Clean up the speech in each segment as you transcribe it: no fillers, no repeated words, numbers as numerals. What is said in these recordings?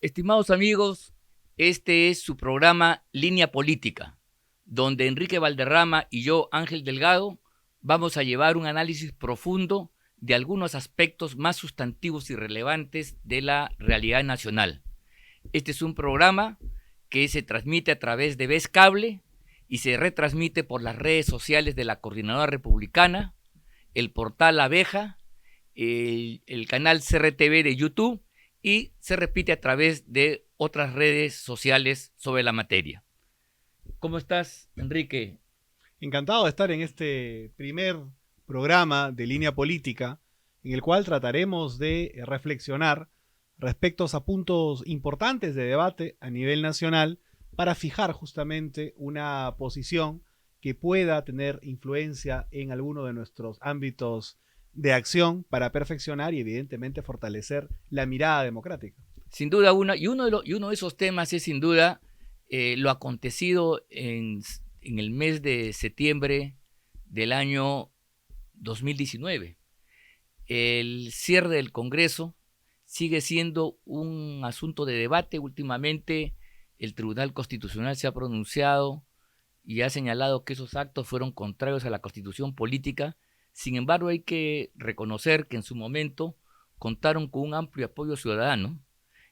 Estimados amigos, este es su programa Línea Política, donde Enrique Valderrama y yo, Ángel Delgado, vamos a llevar un análisis profundo de algunos aspectos más sustantivos y relevantes de la realidad nacional. Este es un programa que se transmite a través de Vez Cable y se retransmite por las redes sociales de la Coordinadora Republicana, el portal Abeja, el canal CRTV de YouTube y se repite a través de otras redes sociales sobre la materia. ¿Cómo estás, Enrique? Encantado de estar en este primer programa de Línea Política, en el cual trataremos de reflexionar respecto a puntos importantes de debate a nivel nacional para fijar justamente una posición que pueda tener influencia en alguno de nuestros ámbitos de acción para perfeccionar y evidentemente fortalecer la mirada democrática. Sin duda una, y uno de esos temas es sin duda lo acontecido en el mes de septiembre del año 2019. El cierre del Congreso sigue siendo un asunto de debate. Últimamente el Tribunal Constitucional se ha pronunciado y ha señalado que esos actos fueron contrarios a la Constitución política. Sin embargo, hay que reconocer que en su momento contaron con un amplio apoyo ciudadano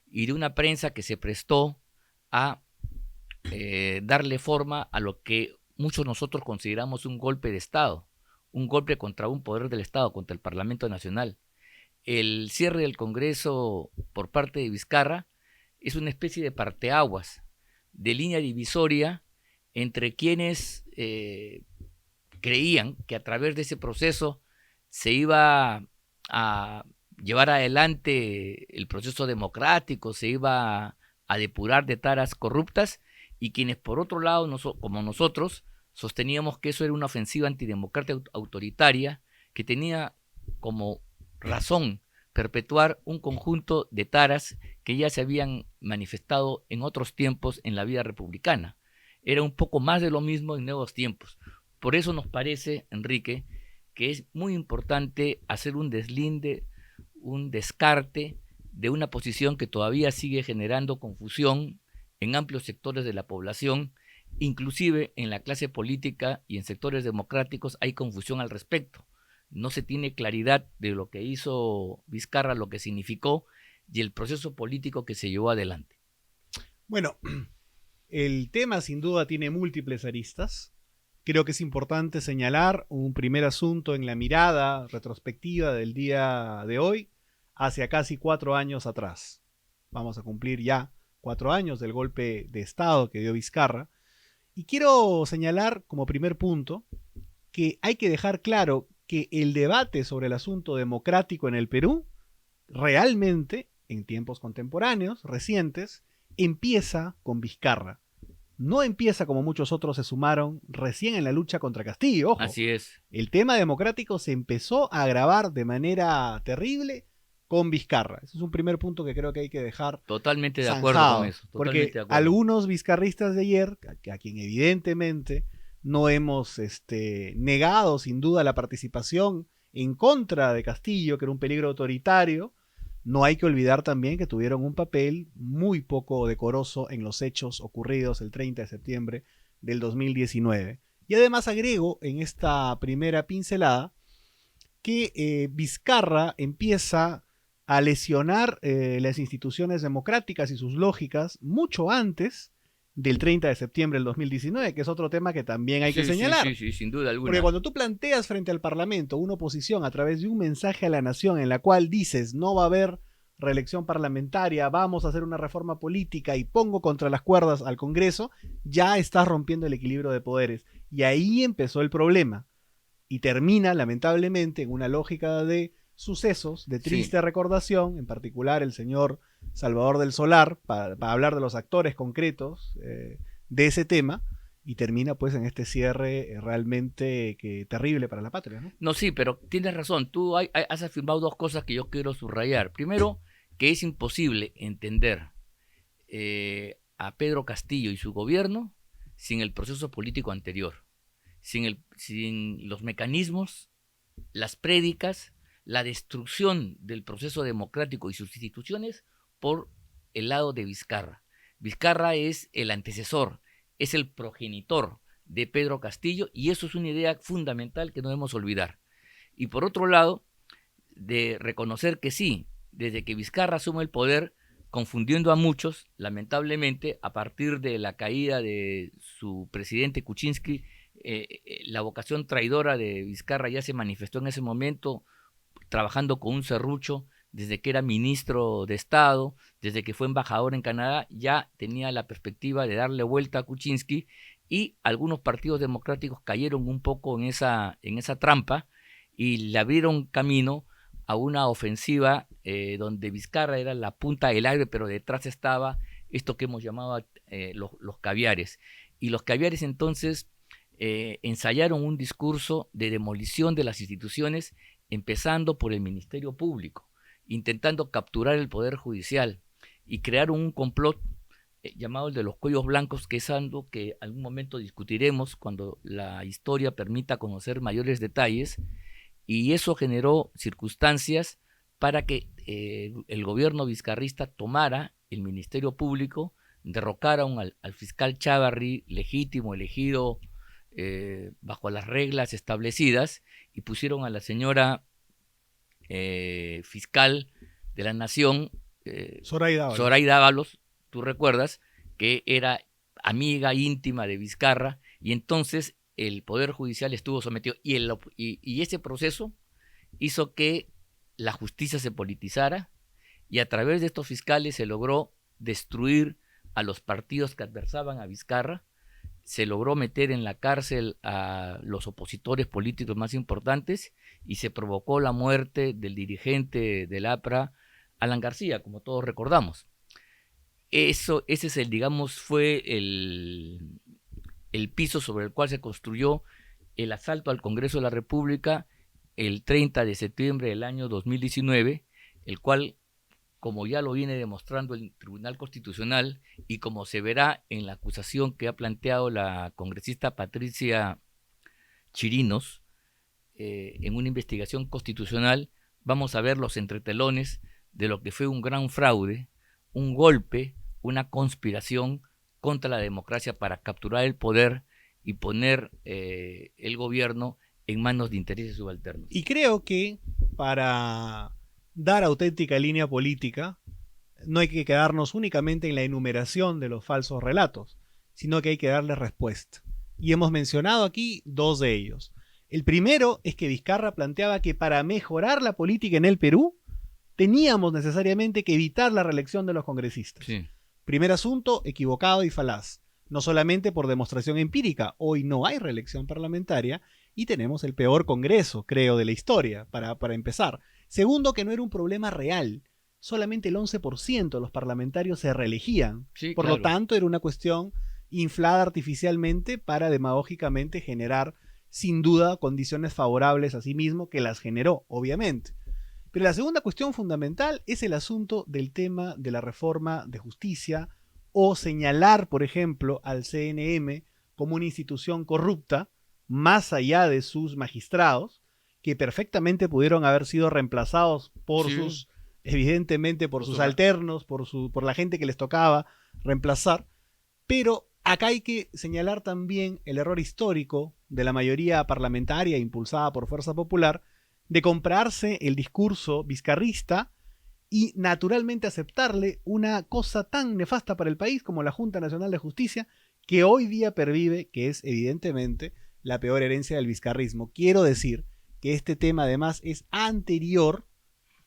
y de una prensa que se prestó a darle forma a lo que muchos nosotros consideramos un golpe de Estado, un golpe contra un poder del Estado, contra el Parlamento Nacional. El cierre del Congreso por parte de Vizcarra es una especie de parteaguas, de línea divisoria entre quienes creían que a través de ese proceso se iba a llevar adelante el proceso democrático, se iba a depurar de taras corruptas, y quienes por otro lado, como nosotros, sosteníamos que eso era una ofensiva antidemocrática autoritaria que tenía como razón perpetuar un conjunto de taras que ya se habían manifestado en otros tiempos en la vida republicana. Era un poco más de lo mismo en nuevos tiempos. Por eso nos parece, Enrique, que es muy importante hacer un deslinde, un descarte de una posición que todavía sigue generando confusión en amplios sectores de la población, inclusive en la clase política y en sectores democráticos hay confusión al respecto. No se tiene claridad de lo que hizo Vizcarra, lo que significó y el proceso político que se llevó adelante. Bueno, el tema sin duda tiene múltiples aristas. Creo que es importante señalar un primer asunto en la mirada retrospectiva del día de hoy hacia casi 4 años atrás. Vamos a cumplir ya 4 años del golpe de Estado que dio Vizcarra. Y quiero señalar como primer punto que hay que dejar claro que el debate sobre el asunto democrático en el Perú realmente, en tiempos contemporáneos, recientes, empieza con Vizcarra. No empieza como muchos otros se sumaron recién en la lucha contra Castillo. Ojo, así es. El tema democrático se empezó a agravar de manera terrible con Vizcarra. Ese es un primer punto que creo que hay que dejar totalmente de zanjado, acuerdo con eso. Totalmente porque de acuerdo. algunos vizcarristas de ayer, a quien evidentemente no hemos negado sin duda la participación en contra de Castillo, que era un peligro autoritario, no hay que olvidar también que tuvieron un papel muy poco decoroso en los hechos ocurridos el 30 de septiembre del 2019. Y además agrego en esta primera pincelada que Vizcarra empieza a lesionar las instituciones democráticas y sus lógicas mucho antes del 30 de septiembre del 2019, que es otro tema que también hay que señalar. Sí, sin duda alguna. Porque cuando tú planteas frente al Parlamento una oposición a través de un mensaje a la nación en la cual dices no va a haber reelección parlamentaria, vamos a hacer una reforma política y pongo contra las cuerdas al Congreso, ya estás rompiendo el equilibrio de poderes. Y ahí empezó el problema. Y termina, lamentablemente, en una lógica de sucesos, de triste recordación, en particular el señor Salvador del Solar, para hablar de los actores concretos de ese tema, y termina pues en este cierre realmente terrible para la patria, ¿no? No, sí, pero tienes razón. Tú has afirmado dos cosas que yo quiero subrayar. Primero, que es imposible entender a Pedro Castillo y su gobierno sin el proceso político anterior, sin los mecanismos, las prédicas, la destrucción del proceso democrático y sus instituciones por el lado de Vizcarra. Vizcarra es el antecesor, es el progenitor de Pedro Castillo, y eso es una idea fundamental que no debemos olvidar. Y por otro lado, de reconocer que sí, desde que Vizcarra asume el poder, confundiendo a muchos, lamentablemente, a partir de la caída de su presidente Kuczynski, la vocación traidora de Vizcarra ya se manifestó en ese momento, trabajando con un serrucho, desde que era ministro de Estado, desde que fue embajador en Canadá, ya tenía la perspectiva de darle vuelta a Kuczynski, y algunos partidos democráticos cayeron un poco en esa trampa y le abrieron camino a una ofensiva donde Vizcarra era la punta del aire, pero detrás estaba esto que hemos llamado los caviares. Y los caviares entonces ensayaron un discurso de demolición de las instituciones, empezando por el Ministerio Público, intentando capturar el Poder Judicial, y crearon un complot llamado el de los cuellos blancos, que es algo que en algún momento discutiremos cuando la historia permita conocer mayores detalles, y eso generó circunstancias para que el gobierno vizcarrista tomara el Ministerio Público, derrocara al fiscal Chávarri, legítimo, elegido bajo las reglas establecidas, y pusieron a la señora fiscal de la Nación, Zoraida Ábalos, tú recuerdas, que era amiga íntima de Vizcarra, y entonces el Poder Judicial estuvo sometido, y ese proceso hizo que la justicia se politizara, y a través de estos fiscales se logró destruir a los partidos que adversaban a Vizcarra, se logró meter en la cárcel a los opositores políticos más importantes, y se provocó la muerte del dirigente del APRA, Alan García, como todos recordamos. Ese es fue el piso sobre el cual se construyó el asalto al Congreso de la República el 30 de septiembre del año 2019, el cual, como ya lo viene demostrando el Tribunal Constitucional, y como se verá en la acusación que ha planteado la congresista Patricia Chirinos, en una investigación constitucional, vamos a ver los entretelones de lo que fue un gran fraude, un golpe, una conspiración contra la democracia para capturar el poder y poner el gobierno en manos de intereses subalternos. Y creo que para dar auténtica línea política no hay que quedarnos únicamente en la enumeración de los falsos relatos, sino que hay que darle respuesta. Y hemos mencionado aquí dos de ellos. El primero es que Vizcarra planteaba que para mejorar la política en el Perú teníamos necesariamente que evitar la reelección de los congresistas. Sí. Primer asunto, equivocado y falaz. No solamente por demostración empírica, hoy no hay reelección parlamentaria y tenemos el peor congreso, creo, de la historia, para empezar. Segundo, que no era un problema real. Solamente el 11% de los parlamentarios se reelegían. Sí, por claro. lo tanto, era una cuestión inflada artificialmente para demagógicamente generar, sin duda, condiciones favorables a sí mismo, que las generó, obviamente. Pero la segunda cuestión fundamental es el asunto del tema de la reforma de justicia, o señalar, por ejemplo, al CNM como una institución corrupta, más allá de sus magistrados, que perfectamente pudieron haber sido reemplazados por sus, evidentemente, por sus alternos, por la gente que les tocaba reemplazar. Pero acá hay que señalar también el error histórico de la mayoría parlamentaria impulsada por Fuerza Popular, de comprarse el discurso vizcarrista y naturalmente aceptarle una cosa tan nefasta para el país como la Junta Nacional de Justicia, que hoy día pervive, que es evidentemente la peor herencia del vizcarrismo. Quiero decir que este tema además es anterior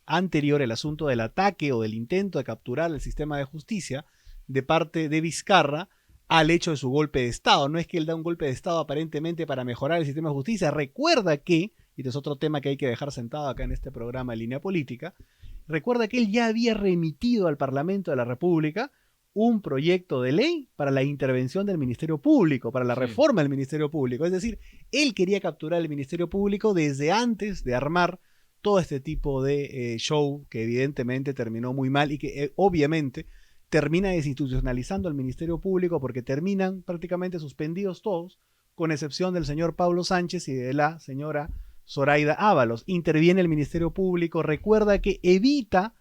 el asunto del ataque o del intento de capturar el sistema de justicia de parte de Vizcarra al hecho de su golpe de Estado. No es que él da un golpe de Estado aparentemente para mejorar el sistema de justicia. Recuerda que, y este es otro tema que hay que dejar sentado acá en este programa de Línea Política, recuerda que él ya había remitido al Parlamento de la República un proyecto de ley para la intervención del Ministerio Público, para la reforma del Ministerio Público. Es decir, él quería capturar el Ministerio Público desde antes de armar todo este tipo de show que evidentemente terminó muy mal y que obviamente termina desinstitucionalizando al Ministerio Público, porque terminan prácticamente suspendidos todos, con excepción del señor Pablo Sánchez y de la señora Zoraida Ábalos. Interviene el Ministerio Público, recuerda que evita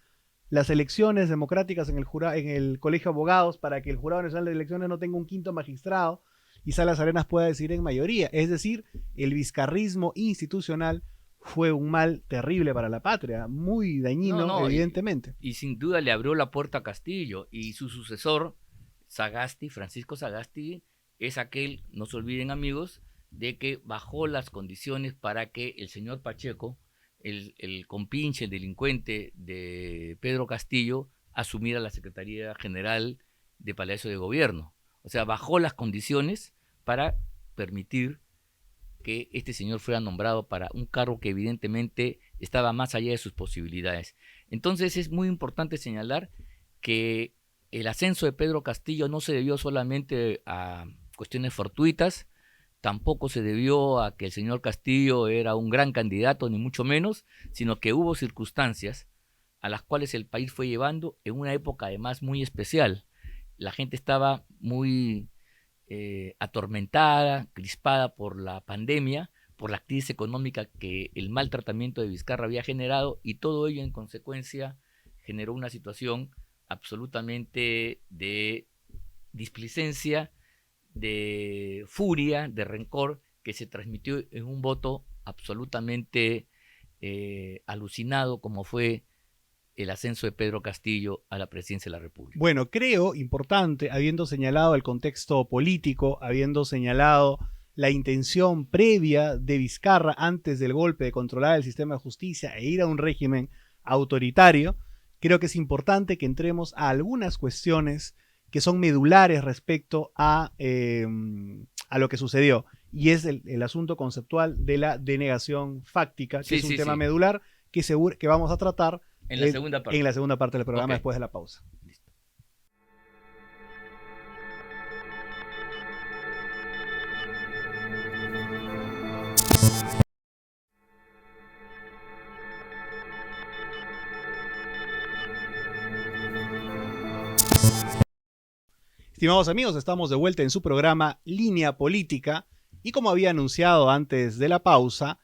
las elecciones democráticas en el Colegio de Abogados para que el Jurado Nacional de Elecciones no tenga un quinto magistrado y Salas Arenas pueda decidir en mayoría. Es decir, el vizcarrismo institucional fue un mal terrible para la patria, muy dañino, evidentemente. Y sin duda le abrió la puerta a Castillo, y su sucesor, Sagasti, Francisco Sagasti, es aquel, no se olviden amigos, de que bajó las condiciones para que el señor Pacheco, el compinche, el delincuente de Pedro Castillo, asumiera la Secretaría General de Palacio de Gobierno. O sea, bajó las condiciones para permitir que este señor fuera nombrado para un cargo que evidentemente estaba más allá de sus posibilidades. Entonces es muy importante señalar que el ascenso de Pedro Castillo no se debió solamente a cuestiones fortuitas, tampoco se debió a que el señor Castillo era un gran candidato, ni mucho menos, sino que hubo circunstancias a las cuales el país fue llevando en una época además muy especial. La gente estaba muy atormentada, crispada por la pandemia, por la crisis económica que el mal tratamiento de Vizcarra había generado, y todo ello en consecuencia generó una situación absolutamente de displicencia, de furia, de rencor, que se transmitió en un voto absolutamente alucinado como fue el ascenso de Pedro Castillo a la presidencia de la República. Bueno, creo importante, habiendo señalado el contexto político, habiendo señalado la intención previa de Vizcarra antes del golpe de controlar el sistema de justicia e ir a un régimen autoritario, creo que es importante que entremos a algunas cuestiones que son medulares respecto a lo que sucedió. Y es el asunto conceptual de la denegación fáctica, que es un tema medular que vamos a tratar en la segunda parte. En la segunda parte del programa, después de la pausa. Listo. Estimados amigos, estamos de vuelta en su programa Línea Política, y como había anunciado antes de la pausa,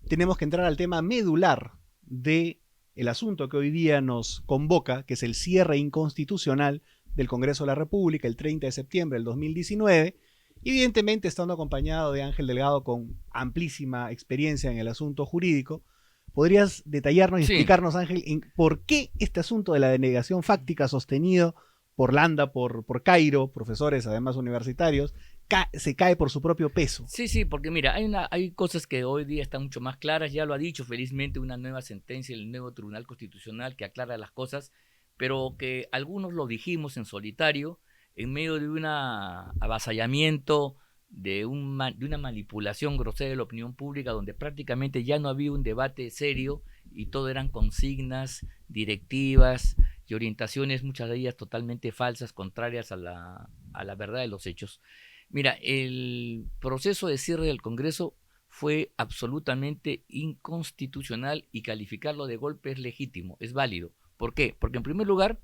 tenemos que entrar al tema medular de el asunto que hoy día nos convoca, que es el cierre inconstitucional del Congreso de la República el 30 de septiembre del 2019, evidentemente estando acompañado de Ángel Delgado con amplísima experiencia en el asunto jurídico. ¿Podrías detallarnos y explicarnos, Ángel, por qué este asunto de la denegación fáctica sostenido por Landa, por Cairo, profesores además universitarios, se cae por su propio peso? Sí, porque mira, hay cosas que hoy día están mucho más claras, ya lo ha dicho felizmente una nueva sentencia del nuevo Tribunal Constitucional que aclara las cosas, pero que algunos lo dijimos en solitario, en medio de un avasallamiento, de una manipulación grosera de la opinión pública, donde prácticamente ya no había un debate serio y todo eran consignas, directivas y orientaciones, muchas de ellas totalmente falsas, contrarias a la verdad de los hechos. Mira, el proceso de cierre del Congreso fue absolutamente inconstitucional, y calificarlo de golpe es legítimo, es válido. ¿Por qué? Porque en primer lugar,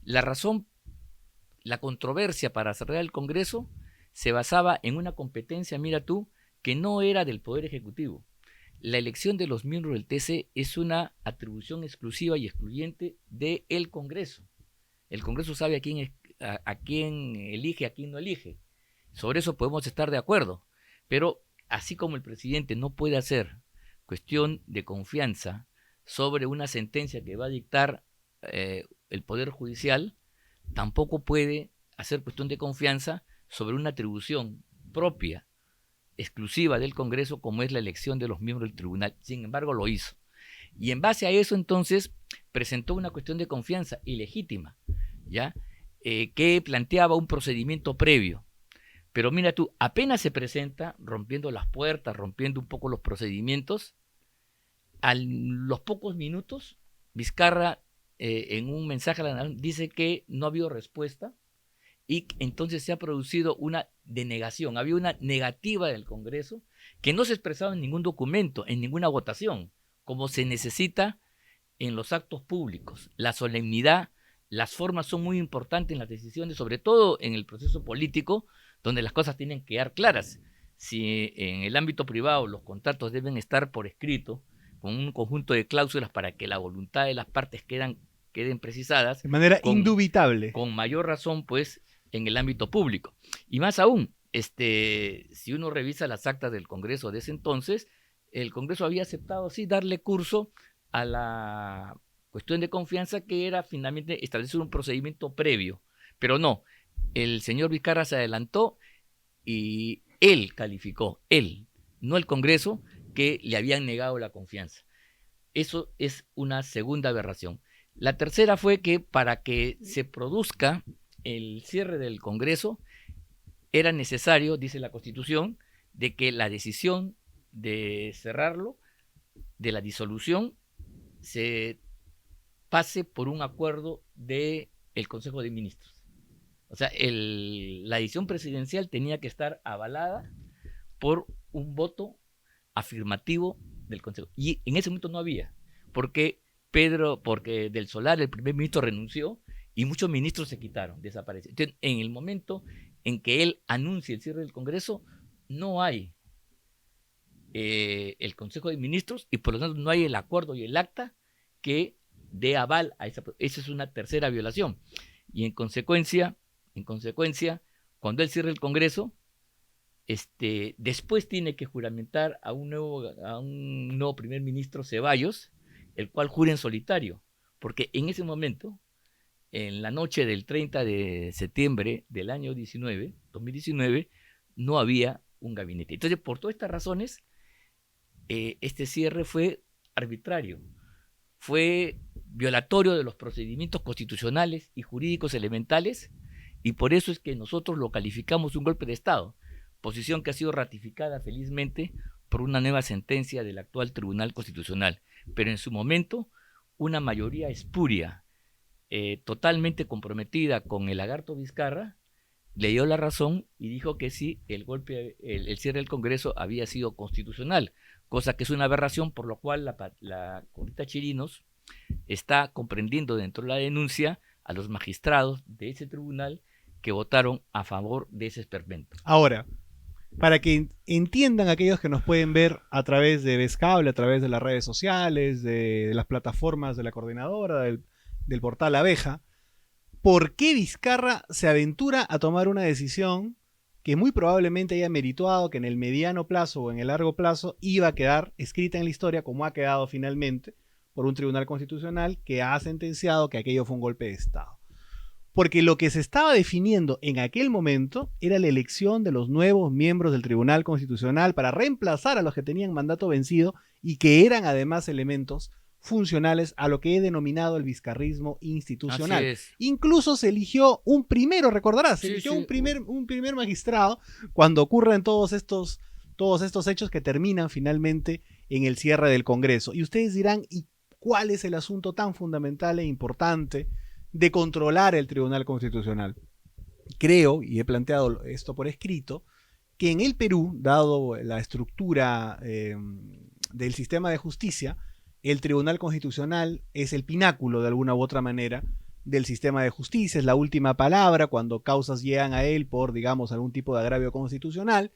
la controversia para cerrar el Congreso se basaba en una competencia, mira tú, que no era del Poder Ejecutivo. La elección de los miembros del TC es una atribución exclusiva y excluyente del Congreso. El Congreso sabe a quién elige, a quién no elige. Sobre eso podemos estar de acuerdo, pero así como el presidente no puede hacer cuestión de confianza sobre una sentencia que va a dictar el Poder Judicial, tampoco puede hacer cuestión de confianza sobre una atribución propia, exclusiva del Congreso, como es la elección de los miembros del tribunal. Sin embargo, lo hizo. Y en base a eso, entonces, presentó una cuestión de confianza ilegítima, ¿ya? Que planteaba un procedimiento previo. Pero mira tú, apenas se presenta, rompiendo las puertas, rompiendo un poco los procedimientos, a los pocos minutos, Vizcarra, en un mensaje a la nación, dice que no ha habido respuesta, y entonces se ha producido una denegación, había una negativa del Congreso que no se expresaba en ningún documento, en ninguna votación, como se necesita en los actos públicos. La solemnidad, las formas son muy importantes en las decisiones, sobre todo en el proceso político, donde las cosas tienen que quedar claras. Si en el ámbito privado los contratos deben estar por escrito, con un conjunto de cláusulas para que la voluntad de las partes queden precisadas De manera indubitable. con mayor razón, pues, en el ámbito público. Y más aún, si uno revisa las actas del Congreso de ese entonces, el Congreso había aceptado, sí, darle curso a la cuestión de confianza, que era finalmente establecer un procedimiento previo. Pero no, el señor Vizcarra se adelantó y él calificó, él, no el Congreso, que le habían negado la confianza. Eso es una segunda aberración. La tercera fue que para que se produzca el cierre del Congreso era necesario, dice la Constitución, de que la decisión de cerrarlo, de la disolución, se pase por un acuerdo del Consejo de Ministros. O sea, la decisión presidencial tenía que estar avalada por un voto afirmativo del Consejo. Y en ese momento no había, porque Del Solar, el primer ministro, renunció y muchos ministros se quitaron, desaparecieron. Entonces, en el momento en que él anuncia el cierre del Congreso, no hay el Consejo de Ministros y por lo tanto no hay el acuerdo y el acta que dé aval a esa. Esa es una tercera violación. Y en consecuencia, cuando él cierre el Congreso, después tiene que juramentar a un nuevo primer ministro, Ceballos, el cual jura en solitario, porque en ese momento, en la noche del 30 de septiembre del año 2019, no había un gabinete. Entonces, por todas estas razones, este cierre fue arbitrario, fue violatorio de los procedimientos constitucionales y jurídicos elementales, y por eso es que nosotros lo calificamos un golpe de Estado, posición que ha sido ratificada felizmente por una nueva sentencia del actual Tribunal Constitucional. Pero en su momento, una mayoría espuria, totalmente comprometida con el lagarto Vizcarra, le dio la razón y dijo que sí, el cierre del Congreso había sido constitucional, cosa que es una aberración, por lo cual la comunidad Chirinos está comprendiendo dentro de la denuncia a los magistrados de ese tribunal que votaron a favor de ese esperpento. Ahora, para que entiendan aquellos que nos pueden ver a través de Vescable, a través de las redes sociales, de las plataformas de la coordinadora, del portal Abeja, ¿por qué Vizcarra se aventura a tomar una decisión que muy probablemente haya merituado que en el mediano plazo o en el largo plazo iba a quedar escrita en la historia, como ha quedado finalmente por un tribunal constitucional que ha sentenciado que aquello fue un golpe de Estado? Porque lo que se estaba definiendo en aquel momento era la elección de los nuevos miembros del Tribunal Constitucional para reemplazar a los que tenían mandato vencido y que eran además elementos funcionales a lo que he denominado el vizcarrismo institucional. Incluso se eligió un primero, recordarás, se eligió un primer magistrado cuando ocurren todos estos hechos que terminan finalmente en el cierre del Congreso. Y ustedes dirán, ¿y cuál es el asunto tan fundamental e importante de controlar el Tribunal Constitucional? Creo, y he planteado esto por escrito, que en el Perú, dado la estructura del sistema de justicia, el Tribunal Constitucional es el pináculo de alguna u otra manera del sistema de justicia, es la última palabra cuando causas llegan a él por, digamos, algún tipo de agravio constitucional,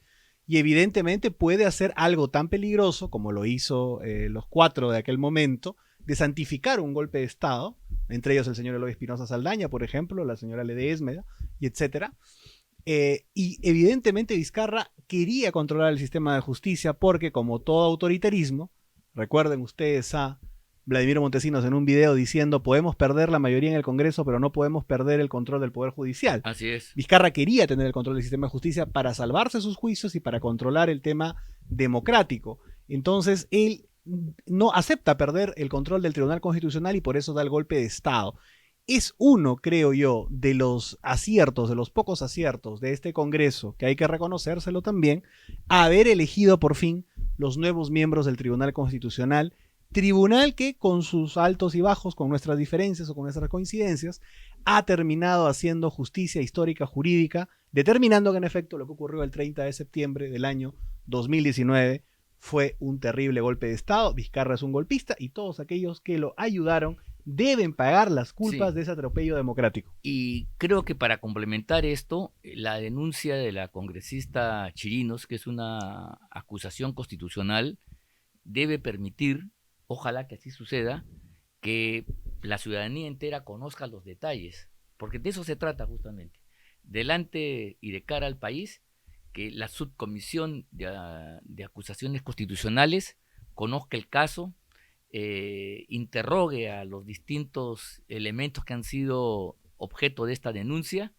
y evidentemente puede hacer algo tan peligroso como lo hizo los 4 de aquel momento, de santificar un golpe de Estado, entre ellos el señor Eloy Espinosa Saldaña, por ejemplo, la señora Ledesma, y etcétera. Y evidentemente Vizcarra quería controlar el sistema de justicia porque, como todo autoritarismo, recuerden ustedes a Vladimiro Montesinos en un video diciendo: podemos perder la mayoría en el Congreso, pero no podemos perder el control del Poder Judicial. Así es. Vizcarra quería tener el control del sistema de justicia para salvarse sus juicios y para controlar el tema democrático. Entonces él no acepta perder el control del Tribunal Constitucional y por eso da el golpe de Estado. Es uno, creo yo, de los aciertos, de los pocos aciertos de este Congreso, que hay que reconocérselo también, haber elegido por fin los nuevos miembros del Tribunal Constitucional, tribunal que con sus altos y bajos, con nuestras diferencias o con nuestras coincidencias, ha terminado haciendo justicia histórica jurídica, determinando que en efecto lo que ocurrió el 30 de septiembre del año 2019 fue un terrible golpe de Estado. Vizcarra es un golpista y todos aquellos que lo ayudaron deben pagar las culpas de ese atropello democrático. Y creo que para complementar esto, la denuncia de la congresista Chirinos, que es una acusación constitucional, debe permitir, ojalá que así suceda, que la ciudadanía entera conozca los detalles, porque de eso se trata justamente. Delante y de cara al país, que la subcomisión de acusaciones constitucionales conozca el caso, interrogue a los distintos elementos que han sido objeto de esta denuncia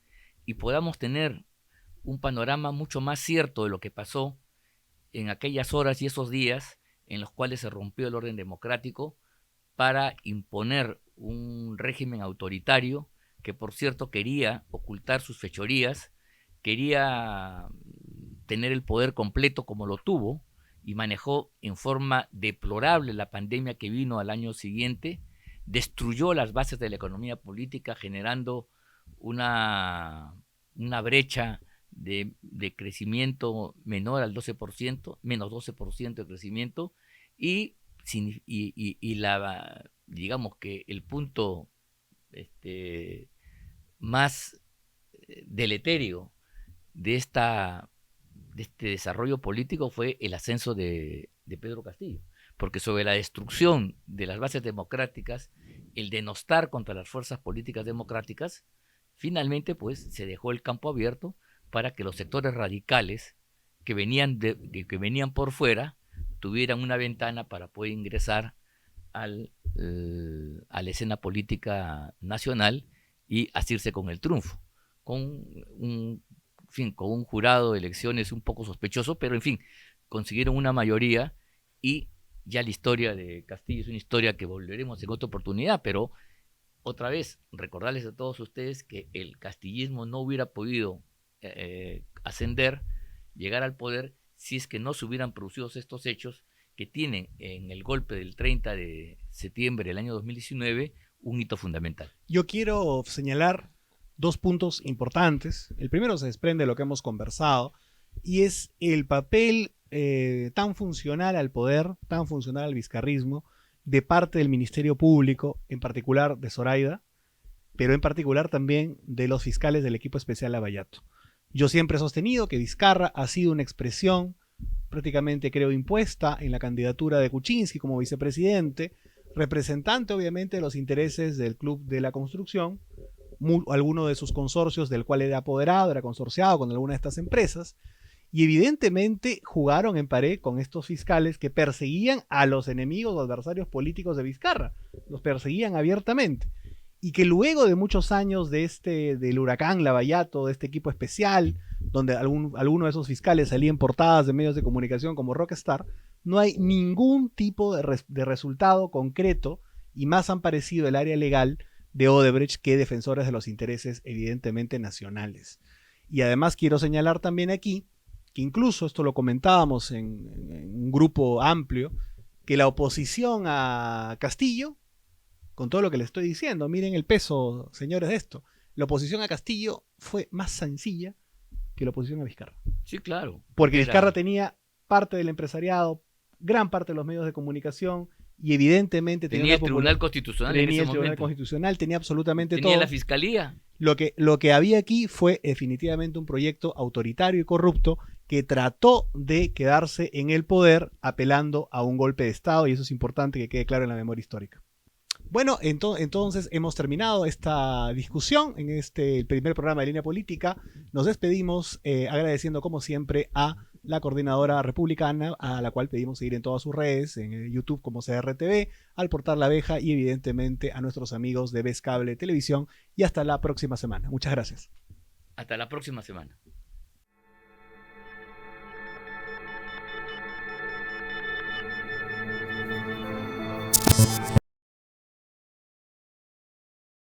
y podamos tener un panorama mucho más cierto de lo que pasó en aquellas horas y esos días en los cuales se rompió el orden democrático para imponer un régimen autoritario que, por cierto, quería ocultar sus fechorías, quería tener el poder completo como lo tuvo y manejó en forma deplorable la pandemia que vino al año siguiente, destruyó las bases de la economía política generando una brecha de crecimiento menor al 12%, menos 12% de crecimiento, y digamos que el punto más deleterio de este desarrollo político fue el ascenso de Pedro Castillo, porque sobre la destrucción de las bases democráticas, el denostar contra las fuerzas políticas democráticas, finalmente pues se dejó el campo abierto para que los sectores radicales que venían por fuera tuvieran una ventana para poder ingresar a la escena política nacional y asirse con el triunfo, con un jurado de elecciones un poco sospechoso, pero en fin, consiguieron una mayoría y ya la historia de Castillo es una historia que volveremos en otra oportunidad, pero otra vez recordarles a todos ustedes que el castillismo no hubiera podido ascender, llegar al poder, si es que no se hubieran producido estos hechos que tienen en el golpe del 30 de septiembre del año 2019 un hito fundamental. Yo quiero señalar dos puntos importantes. El primero se desprende de lo que hemos conversado y es el papel tan funcional al poder, tan funcional al vizcarrismo de parte del Ministerio Público, en particular de Zoraida, pero en particular también de los fiscales del equipo especial Lavallato. Yo siempre he sostenido que Vizcarra ha sido una expresión prácticamente, creo, impuesta en la candidatura de Kuczynski como vicepresidente, representante obviamente de los intereses del Club de la Construcción, alguno de sus consorcios del cual era apoderado, era consorciado con alguna de estas empresas, y evidentemente jugaron en pared con estos fiscales que perseguían a los enemigos o adversarios políticos de Vizcarra, los perseguían abiertamente, y que luego de muchos años del huracán Lavallato, de este equipo especial, donde alguno de esos fiscales salían en portadas de medios de comunicación como Rockstar, no hay ningún tipo de resultado concreto, y más han parecido el área legal de Odebrecht que defensores de los intereses evidentemente nacionales. Y además quiero señalar también aquí, que incluso esto lo comentábamos en un grupo amplio, que la oposición a Castillo, con todo lo que le estoy diciendo, miren el peso, señores, de esto, la oposición a Castillo fue más sencilla que la oposición a Vizcarra. Sí, claro. Porque Vizcarra tenía parte del empresariado, gran parte de los medios de comunicación, y evidentemente tenía el Tribunal Constitucional en ese momento. Tribunal Constitucional, tenía absolutamente todo. Tenía la Fiscalía. Lo que había aquí fue definitivamente un proyecto autoritario y corrupto que trató de quedarse en el poder apelando a un golpe de Estado, y eso es importante que quede claro en la memoria histórica. Bueno, entonces hemos terminado esta discusión en el primer programa de Línea Política. Nos despedimos agradeciendo como siempre a la coordinadora republicana, a la cual pedimos seguir en todas sus redes, en YouTube como CRTV, al portal La Abeja y evidentemente a nuestros amigos de Vez Cable Televisión. Y hasta la próxima semana. Muchas gracias. Hasta la próxima semana.